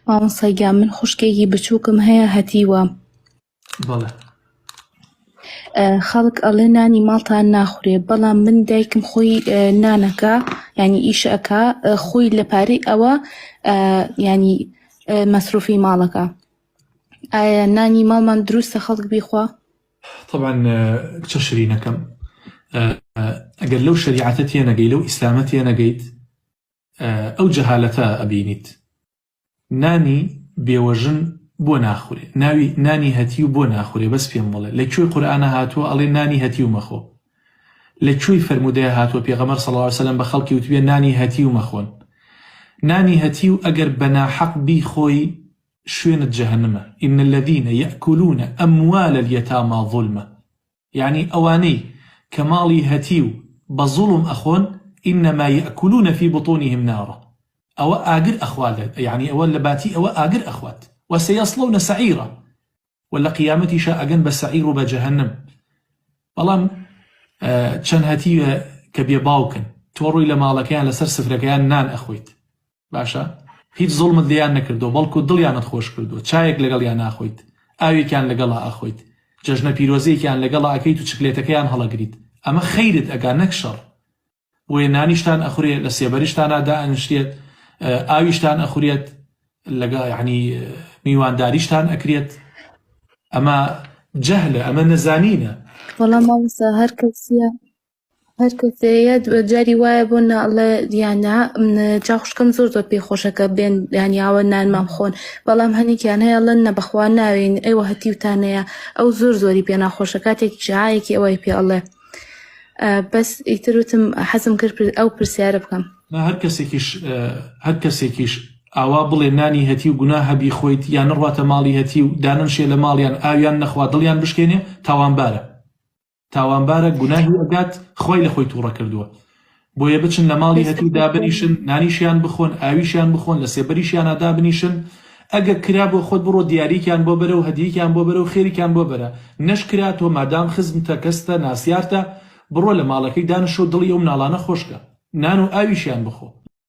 مامۆستاگیان من خوشکێکی بچووکم هەیە هەتیوە. بەڵێ. خەڵک ئەڵێ نانی ماڵتان ناخورێ، بەڵام من دایکم خۆی نانەکە ینی ئیشەکە خۆی لە پارەی ئەوە ینی مەسروفی ماڵەکە. ئایا نانی ماڵمان دروستە خەڵک بیخوا؟ طبعا کچە شرینەکەم ئەگەر لەو شریعەتە تێنەگەی لەو ئیسلامە تێنەگەیت ئەو جەهالەتە ئەبینیت. نانی بێوەژن بۆ ناخورێ، نانی هەتی و بۆ ناخورێ، بەس پێم بڵێ لەکوێی قورئانە هاتووە ئەڵێ نانی هەتی و مەخۆ، لەکوێی فەرمودەیە هاتووە پێغەمبەر صلی الله علیه وسلم بە خەڵکی وتوێ نانی هەتی و مەخۆن. نانی هەتی و ئەگەر بەناحەق بیخۆی شوێنت جەهەنەمە. ئین الذین یەأکلون ئەموال اليتامى ظلما، یعنی ئەوانەی کە ماڵی هەتی و بە زوڵم ئەخۆن ئینما یەأکلون فی بطونهم نارا، ئەوە ئاگر ئەخوات، یعنی ئەوە لە باتی ئەوە ئاگر ئەخوات. وسيصلون سعيرا، ولا قيامتي شاء أجن بسعير وبجهنم. بەڵام چەند هەتیوە کە بێباوکن تۆڕووی لە ماڵەکەیان لەسەر سفرەکەیان نان ئەخۆیت، باشە هیچ زوڵمت لیان نەکردو، بەڵکو دڵیانت خۆش کردو، چایەک لەگەڵیان ناخۆیت، ئاوێکیان لەگەڵا ئەخۆیت، جەژنە پیرۆزەیەکیان لەگەڵا ئەکەیت و چکلێتەکەیان هەڵەگریت، ئەمە خەیرت ئەگا نەک شەڕ. بۆیە نانیشتان ئەخورێت، لە سێبەریشتانە دائەنشتێت، ئاویشتان ئەخورێت، لەگە یعنی میوانداریشتان ئەکرێت. ئەمە جەهلە، ئەمە نەزانینە. وەڵام مامۆستا هەر کەسەیە جاری وایە بۆ ناڵێ دیانە جاخشکم زۆر پێخۆشەکە بێن یانیاوە نانمام خۆن، بەڵام هەنێکیان هەیە لەن نەبەخوا ناوێن ئەوە هەتیوتانەیە، ئەو زۆری پێ ناخۆشە کاتێکی شایەکی ئەوەی پێ ئەڵێ. بەس ئیتروتم حەزم کرد ئەو پرسیارە بکەم. هەر کەسێکیش ئاوا بڵێ نانی هەتی و گونا هەبی خۆیت یان نڕواتە ماڵی هەتی و داننشێ لە ماڵیان ئاویان نەخوا دڵیان بشکێنێ، تاوانبارە گوناهی ئەگات خۆی لە خۆی تووڕە کردووە. بۆیە بچن لە ماڵی هەتی و دابنیشن، نانیشیان بخۆن، ئاویشیان بخۆن، لە سێبەریشیانە دابنیشن. ئەگە کرا بۆ خۆت بڕۆ دیاریکیان بۆ بەرە و هەدیەکیان بۆ بەرە و خێریکیان بۆ بەرە، نەشکرا تۆ مادام خزمتە کەستە ناسیارتە بڕۆ لە ماڵەکەی دانشۆ دڵی ئەو مناڵانە خۆشکە، نان و ئاویشیان بخۆ.